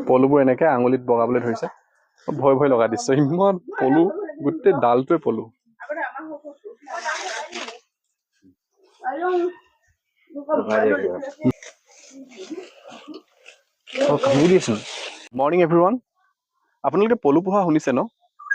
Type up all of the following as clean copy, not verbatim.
পলুবোৰ এনেকে আঙুলিত বগাবলৈ ধৰিছে ভয় ভয় লগা দৃশ্য ইমান পলু গোটেই ডালটোৱে পলু মৰ্নিং এভৰিৱান আপোনালোকে পলু পোহা শুনিছে ন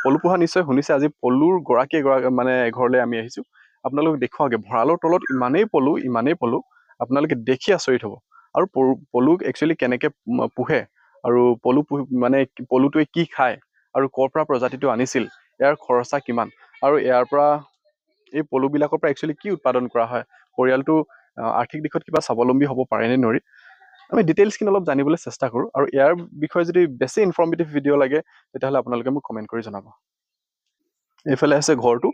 পলু পোহা নিশ্চয় শুনিছে আজি পলুৰ গৰাকী মানে ঘৰলৈ আমি আহিছো আপোনালোক দেখুৱাগে ভঁৰালৰ তলত ইমানেই পলু আপোনালোকে দেখি আচৰিত হ'ব আৰু পলুক একচুৱেলি কেনেকে পোহে আৰু পলু মানে পলুটোৱে কি খায় আৰু ক'ৰ পৰা প্ৰজাতিটো আনিছিল ইয়াৰ খৰচা কিমান আৰু ইয়াৰ পৰা এই পলুবিলাকৰ পৰা একচুৱেলি কি উৎপাদন কৰা হয় পৰিয়ালটো আৰ্থিক দিশত কিবা স্বাৱলম্বী হ'ব পাৰেনে নোৱাৰি আমি ডিটেইলছখিনি অলপ জানিবলৈ চেষ্টা কৰোঁ আৰু ইয়াৰ বিষয়ে যদি বেছি ইনফৰ্মেটিভ ভিডিঅ' লাগে তেতিয়াহ'লে আপোনালোকে মোক কমেণ্ট কৰি জনাব এইফালে আছে ঘৰটো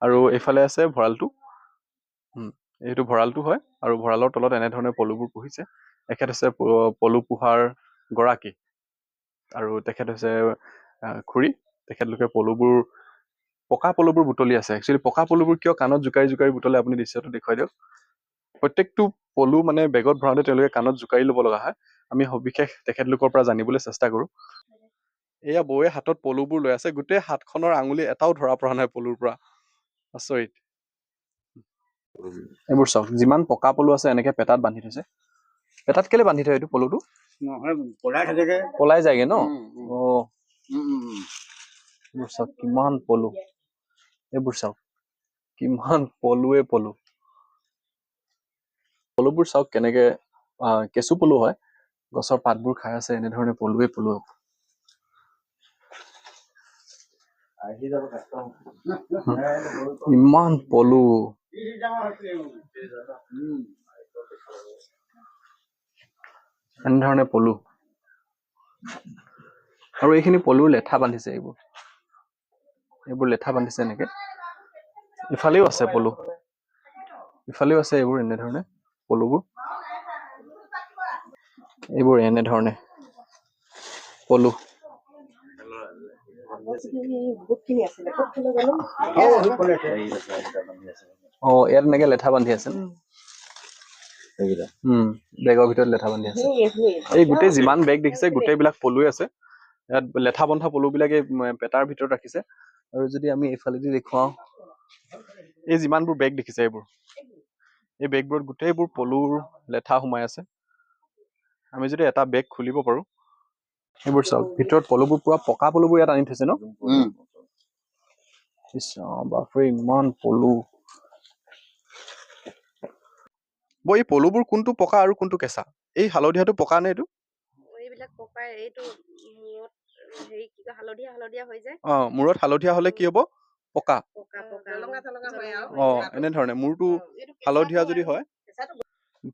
আৰু এইফালে আছে ভঁৰালটো এইটো ভঁৰালটো হয় আৰু ভঁৰালৰ তলত এনেধৰণে পলুবোৰ পুহিছে এখেত হৈছে পলু পোহাৰ গৰাকী আৰু তেখেত হৈছে খুৰী তেখেতলোকে পকা পলুবোৰ বুটলি আছে একচুৱেলি পকা পলুবোৰ কিয় কাণত জোকাৰি বুটলে আপুনি দৃশ্যটো দেখুৱাই দিয়ক প্ৰত্যেকটো পলু মানে বেগত ভৰাওঁতে তেওঁলোকে কাণত জোকাৰি ল'ব লগা হয় আমি সবিশেষ তেখেতলোকৰ পৰা জানিবলৈ চেষ্টা কৰোঁ এয়া বৌয়ে হাতত পলুবোৰ লৈ আছে গোটেই হাতখনৰ আঙুলি এটাও ধৰা পৰা নাই পলুৰ পৰা আচৰিত এইবোৰ চাওক যিমান পকা পলু আছে এনেকে পেটাত বান্ধি থৈছে পেটাত কেলে বান্ধি থয় এইটো পলুটো পলাই যায়গে ন এইবোৰ চাওক কিমান পলু এইবোৰ চাওক কিমান পলুবোৰ চাওক কেনেকে কেঁচু পলু হয় গছৰ পাতবোৰ খাই আছে এনেধৰণে পলু ইমান পলু এনেধৰণে পলু আৰু এইখিনি পলুৰ লেঠা বান্ধিছে এইবোৰ লেঠা বান্ধিছে এনেকে ইফালেও আছে পলু ইফালেও আছে এইবোৰ এনেধৰণে পলুবোৰ এইবোৰ এনেধৰণে পলু ইয়াত এনেকে লেঠা বান্ধি আছে বেগৰ ভিতৰত লেঠা বান্ধি আছে এই গোটেই যিমান বেগ দেখিছে গোটেইবিলাক পলুৱে আছে ইয়াত লেঠা বন্ধা পলুবিলাকে পেটাৰ ভিতৰত ৰাখিছে আৰু যদি আমি এইফালেদি দেখুৱাওঁ এই যিমানবোৰ বেগ দেখিছে এই বেগবোৰত গোটেইবোৰ পলুৰ লেঠা সোমাই আছে আমি যদি এটা বেগ খুলিব পাৰো এইবোৰ চাওক ভিতৰত পলুবোৰ পুৰা পকা পলুবোৰ ইয়াত আনি থৈছে ন বাপৰে ইমান পলু এই পলুবোৰ কোনটো পকা আৰু কোনটো কেঁচা এই হালধীয়াটো পকা নে এইটো এইবিলাক পকাই এইটো হেৰি কি হালধীয়া হৈ যায় মূৰত হালধীয়া হলে কি হ'ব পকা এনেধৰণে মূৰটো হালধীয়া যদি হয়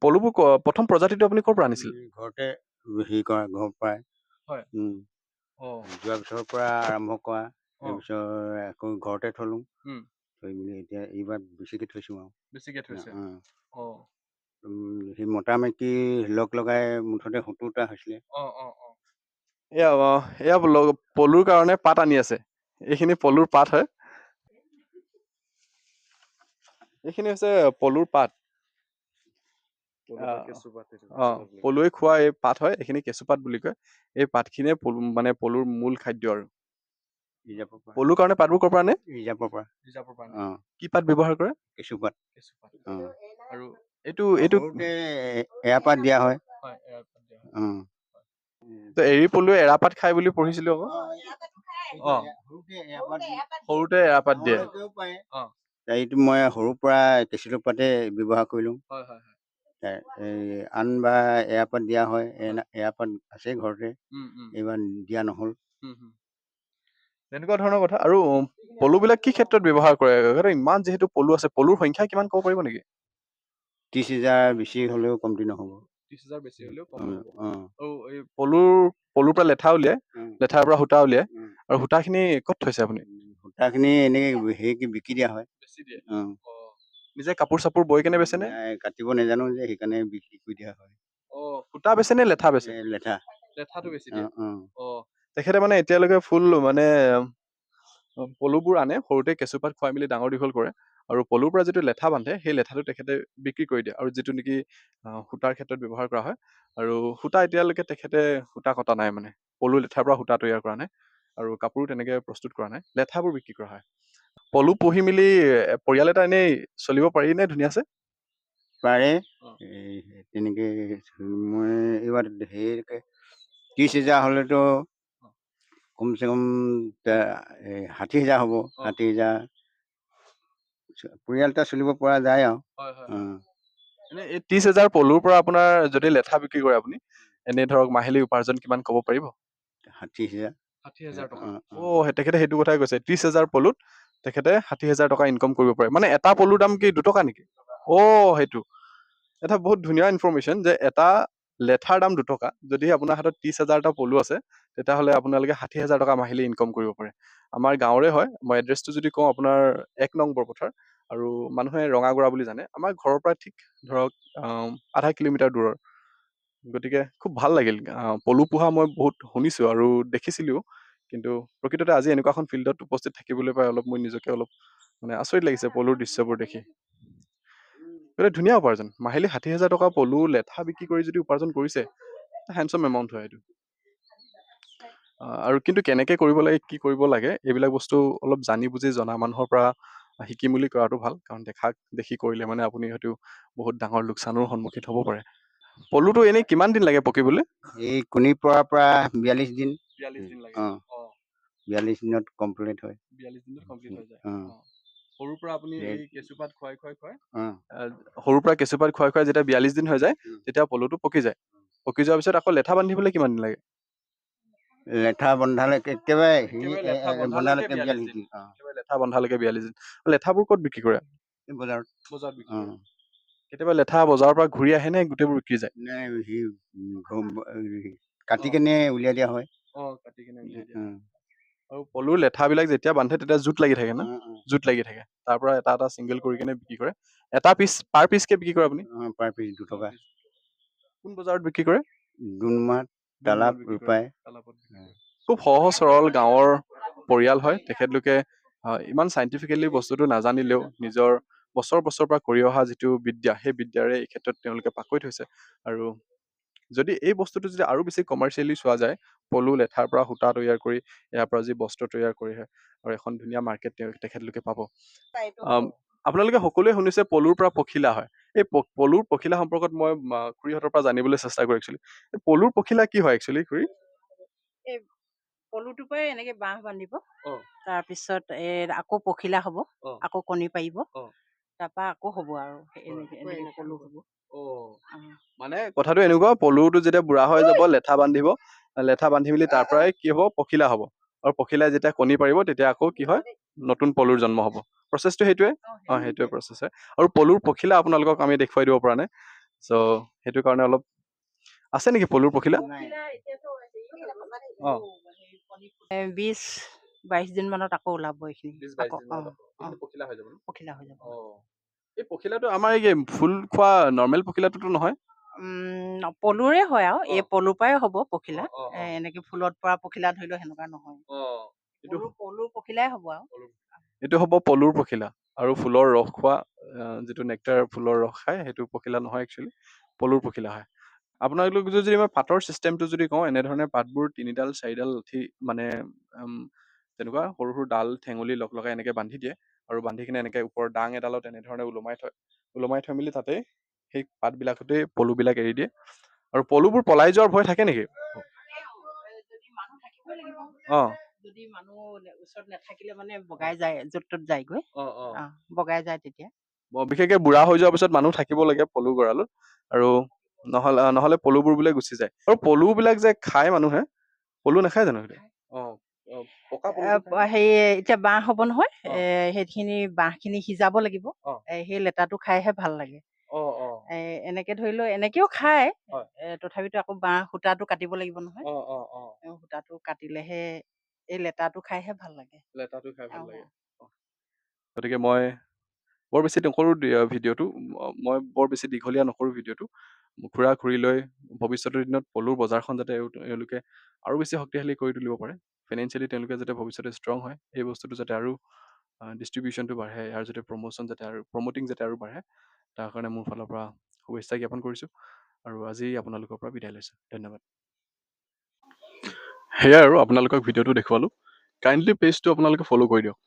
পলুবোৰ প্ৰথম প্ৰজাতিটো আপুনি ক'ৰ পৰা আনিছিল ঘৰতে হেৰি কৰা ঘৰ পৰাই হয় যোৱা বছৰৰ পৰা আৰম্ভ কৰা তাৰপিছত আকৌ ঘৰতে থলো থৈ মেলি এতিয়া এইবাৰ বেছিকে থৈছো আৰু সেই মতা মাইকী লগ লগাই মুঠতে ৭০টা হৈছিলে এয়া পলুৰ কাৰণে পাত আনি আছে এইখিনি পলুৰ পাত হয় এইখিনি হৈছে পলুৰ পাত পলুৱে খোৱা এই পাত হয় এইখিনি কেঁচুপাত বুলি কয় এই পাতখিনিয়ে মানে পলুৰ মূল খাদ্য আৰু পলুৰ কাৰণে পাতবোৰ ক'ৰ পৰা আনে ৰিজাৰ্ভৰ পৰা কি পাত ব্যৱহাৰ কৰে কেঁচুপাত আৰু এইটো এৰাপাত দিয়া হয় এৰী পলুৱে এৰাপাত খাই বুলি পঢ়িছিলো আকৌ সৰুতে এৰাপাত দিয়ে এইটো মই সৰুৰ পৰা কেঁচুটো পাতে ব্যৱহাৰ কৰিলো আন বা এৰাপাত দিয়া হয় এৰাপাত আছে ঘৰতে এইবাৰ দিয়া নহল তেনেকুৱা ধৰণৰ কথা আৰু পলুবিলাক কি ক্ষেত্ৰত ব্যৱহাৰ কৰে ইমান যিহেতু পলু আছে পলুৰ সংখ্যা কিমান ক'ব পাৰিব নেকি ৩০,০০০ বেছি হলেও কমতি নহব ৩০,০০০ বেছি হলেও কম নহব আৰু এই পলুৰ পৰা লেঠা উলিয়াই লেঠাৰ পৰা সূতা উলিয়াই আৰু সূতাখিনি ক'ত থৈছে আপুনি সূতাখিনি এনেকে হেৰি বিকি দিয়া হয় নিজে কাপোৰ চাপোৰ বৈ কেনে বেচে নে কাটিব নাজানো যে সেইকাৰণে বিক্ৰী কৰি দিয়া হয় সূতা বেচে নে লেঠা বেচে লেঠাটো বেছি দিয়ে তেখেতে মানে এতিয়ালৈকে ফুল মানে পলুবোৰ আনে সৰুতে কেঁচুপাত খুৱাই মেলি ডাঙৰ দীঘল কৰে আৰু পলুৰ পৰা যিটো লেঠা বান্ধে সেই লেঠাটো তেখেতে বিক্ৰী কৰি দিয়ে, আৰু যিটো নেকি সূতাৰ ক্ষেত্ৰত ব্যৱহাৰ কৰা হয়। আৰু সূতা এতিয়ালৈকে তেখেতে সূতা কটা নাই, মানে পলু লেঠাৰ পৰা সূতা তৈয়াৰ কৰা নাই, আৰু কাপোৰো তেনেকে প্ৰস্তুত কৰা নাই, লেঠাবোৰ বিক্ৰী কৰা হয়। পলু পুহি মেলি পৰিয়াল এটা এনেই চলিব পাৰি নে ধুনীয়াছে? পাৰে অ'। তেনেকে মই এইবাৰ হেৰিকে 30,000 হ'লেতো কমচে কম 60,000 হ'ব। 60,000 পৰিয়াল এটা চলিব পৰা যায় আৰু। এনে এই 30,000 পলুৰ পৰা আপোনাৰ যদি লেঠা বিক্ৰী কৰে আপুনি, এনে ধৰক মাহিলী উপাৰ্জন কিমান ক'ব পাৰিব? 60,000। 60,000 টকা। অ'। তেখেতে সেইটো কথাই কৈছে, 30,000 পলুত তেখেতে 60,000 টকা ইনকম কৰিব পাৰে। মানে এটা পলুৰ দাম কি 2 টকা নেকি? সেইটো এটা বহুত ধুনীয়া ইনফৰমেশ্যন, যে এটা লেঠাৰ দাম 2 টকা। যদি আপোনাৰ হাতত 30,000টা পলু আছে, তেতিয়াহ'লে আপোনালোকে 60,000 টকা মাহিলী ইনকম কৰিব পাৰে। আমাৰ গাঁৱৰে হয়। মই এড্ৰেছটো যদি কওঁ, আপোনাৰ 1 নং বৰপথাৰ, আৰু মানুহে ৰঙাগৰা বুলি জানে। আমাৰ ঘৰৰ পৰা ঠিক ধৰক আধা কিলোমিটাৰ দূৰৰ। গতিকে খুব ভাল লাগিল। পলু পোহা মই বহুত শুনিছোঁ আৰু দেখিছিলোঁ, কিন্তু প্ৰকৃততে আজি এনেকুৱা এখন ফিল্ডত উপস্থিত থাকিবলৈ পাই অলপ মই নিজকে অলপ মানে আচৰিত লাগিছে পলুৰ দৃশ্যবোৰ দেখি। গতিকে ধুনীয়া উপাৰ্জন। মাহিলী 60,000 টকা পলু লেঠা বিক্ৰী কৰি যদি উপাৰ্জন কৰিছে, হেণ্ডচাম এমাউণ্ট হয় এইটো। আৰু কিন্তু কেনেকে কৰিব লাগে, কি কৰিব লাগে, এইবিলাক বস্তু অলপ জানি বুজি জনা মানুহৰ পৰা শিকি মেলি কৰাটো ভাল। কাৰণ দেখি কৰিলে মানে আপুনি হয়তো বহুত ডাঙৰ লোকচানৰ সন্মুখীন হ'ব পাৰে। পলুটো এনেই কিমান দিন লাগে পকিবলৈ? এই কণীৰ পৰাৰ পৰা 42 দিন। 42 দিন লাগে। 42 দিনত কমপ্লিট হয়। 42 দিনত কমপ্লিট হৈ যায়। অ'। সৰুৰ পৰা আপুনি এই কেঁচুপাত খুৱাই অ'। সৰুৰ পৰা কেঁচুপাত খুৱাই যেতিয়া 42 দিন হৈ যায়, তেতিয়া পলুটো পকি যায়। পকি যোৱাৰ পিছত আকৌ লেঠা বান্ধিবলৈ কিমান দিন লাগে? লেঠা বন্ধালৈকে একেবাৰে লেঠা বন্ধালৈকে 42 দিন। অ'। একেবাৰে লেঠা বন্ধালৈকে 42 দিন। লেঠাবোৰ ক'ত বিক্ৰী কৰে? বজাৰত। বজাৰত বিক্ৰী কৰে। অ'। কেতিয়াবা লেঠা বজাৰৰ পৰা ঘূৰি আহে নে গোটেইবোৰ বিক্ৰী যায়? নাই, কাটি কেনে উলিয়াই দিয়া হয়। কাটি কিনে উলিয়াই দিয়া। অ'। আৰু পলুৰ লেঠাবিলাক যেতিয়া বান্ধে, তেতিয়া জোঁট লাগি থাকে ন? অ', অ'। জোঁট লাগি থাকে। তাৰ পৰা এটা এটা ছিংগল কৰি কিনে বিক্ৰী কৰে। এটা পিচ পাৰ পিচকে বিক্ৰী কৰে আপুনি? পাৰ পিচ 2 টকা। কোন বজাৰত বিক্ৰী কৰে? ডুনমাত, ডুনমাত তালাপ, বিক্ৰী কৰে। ৰূপাই। খুব সহজ সৰল গাঁৱৰ পৰিয়াল হয়। তেখেতলোকে ইমান চাইণ্টিফিকেলি বস্তুটো নাজানিলেও নিজৰ বছৰ পৰা কৰি অহা যিটো বিদ্যা, সেই বিদ্যাৰে এই ক্ষেত্ৰত তেওঁলোকে পাকৈত হৈছে। আৰু যদি এই বস্তুটো যদি আৰু বেছি কমাৰ্চিয়েলি চোৱা যায়, পলু লেঠাৰ পৰা সূতা তৈয়াৰ কৰি ইয়াৰ পৰা যি বস্ত্ৰ তৈয়াৰ কৰি হয়, আৰু এখন ধুনীয়া মাৰ্কেট তেখেতলোকে পাব। আপোনালোকে সকলোৱে শুনিছে পলুৰ পৰা পখিলা হয়। এই পলুৰ পখিলা সম্পৰ্কত মই খুৰীহঁতৰ পৰা জানিবলৈ চেষ্টা কৰি একচুৱেলি। পলুৰ পখিলা কি হয় একচুৱেলি খুৰী? এই পলুটোৰ পৰাই এনেকে বাঁহ বান্ধিব, তাৰপিছত আকৌ পখিলা হ'ব, আকৌ কণী পাৰিব, তাৰপা আকৌ হ'ব আৰু এনেকে পলু হ'ব। মানে কথাটো এনেকুৱা, পলুটো যেতিয়া বুঢ়া হৈ যাব, লেঠা বান্ধিব, লেঠা বান্ধি মেলি তাৰ পৰাই কি হ'ব, পখিলা হ'ব। আৰু পখিলাই যেতিয়া কণী পাৰিব, তেতিয়া আকৌ কি হয়, নতুন পলুৰ জন্ম হ'ব। প্ৰচেছটো সেইটোৱে? সেইটোৱে প্ৰচেছ হয়। আৰু পলুৰ পখিলা আপোনালোকক আমি দেখুৱাই দিব পৰা নাই। চ' সেইটো কাৰণে অলপ আছে নেকি পলুৰ পখিলা? 20-22 দিন মানত আকৌ ওলাব এইখিনি। 20-22 দিন মানত এইখিনি পখিলা হৈ যাব ন? পখিলা হৈ যাব। এই পখিলাটো আমাৰ এই ফুল খোৱা নৰ্মেল পখিলাটোতো নহয়? পলুৰে হয় আৰু এই পলুৰ পৰাই হ'ব পখিলা। এনেকে ফুলত পৰা পখিলা ধৰি লও সেনেকুৱা নহয়। পলুৰ পখিলাই হ'ব আৰু। এইটো হ'ব পলুৰ পখিলা। আৰু ফুলৰ ৰস খোৱা, যিটো নেক্টাৰ ফুলৰ ৰস খায়, সেইটো পখিলা নহয় একচুৱেলি, পলুৰ পখিলা হয়। আপোনালোক যদি মই পাতৰ চিষ্টেমটো যদি কওঁ, এনেধৰণে পাতবোৰ 3ডাল 4ডাল উঠি মানে তেনেকুৱা সৰু সৰু ডাল ঠেঙুলি লগাই এনেকে বান্ধি দিয়ে, আৰু বান্ধি কিনে এনেকে ওপৰৰ ডাং এডালত এনেধৰণে ওলমাই থৈ মেলি তাতে সেই পাতবিলাকতে পলুবিলাক এৰি দিয়ে। আৰু পলুবোৰ পলাই যোৱাৰ ভয় থাকে নেকি? যদি মানুহ থাকিবই লাগিব। অ যদি মানুহ ওচৰত নাথাকিলে মানে বগাই যায়, য'ত ত'ত যায়গৈ। বগাই যায় তেতিয়া। বিশেষকে বুঢ়া হৈ যোৱাৰ পিছত মানুহ থাকিব লাগে পলু গঁৰালত, আৰু নহলে পলুবোৰ বোলে গুচি যায়। আৰু পলুবিলাক যে খায় মানুহে, পলু নাখায় জানো? পকা হেৰি এতিয়া বাঁহ হ'ব নহয়, সেইখিনি বাঁহখিনি সিজাব লাগিব। সেই লেতাটো খাইহে ভাল লাগে। এনেকে ধৰি লও এনেকেও খায়, তথাপিতো আকৌ বাঁহ সূতাটো কাটিব লাগিব নহয়। সূতাটো কাটিলেহে এই লেতাটো খাইহে ভাল লাগে। লেতাটো খাই ভাল লাগে। গতিকে মই বৰ বেছি নকৰোঁ ভিডিঅ'টো, মই বৰ বেছি দীঘলীয়া নকৰোঁ ভিডিঅ'টো। খুৰা খুৰীলৈ ভৱিষ্যতৰ দিনত পলুৰ বজাৰখন যাতে এওঁলোকে আৰু বেছি শক্তিশালী কৰি তুলিব পাৰে, ফাইনেন্সিয়েলি তেওঁলোকে যাতে ভৱিষ্যতে ষ্ট্ৰং হয়, এই বস্তুটো যাতে আৰু ডিষ্ট্ৰিবিউশ্যনটো বাঢ়ে, ইয়াৰ যাতে প্ৰমোশ্যন যাতে আৰু প্ৰমোটিং যাতে আৰু বাঢ়ে, তাৰ কাৰণে মোৰ ফালৰ পৰা শুভেচ্ছা জ্ঞাপন কৰিছোঁ। আৰু আজি আপোনালোকৰ পৰা বিদায় লৈছোঁ। ধন্যবাদ। সেয়াই আৰু আপোনালোকক ভিডিঅ'টো দেখুৱালোঁ। কাইণ্ডলি পেজটো আপোনালোকে ফ'ল' কৰি দিয়ক।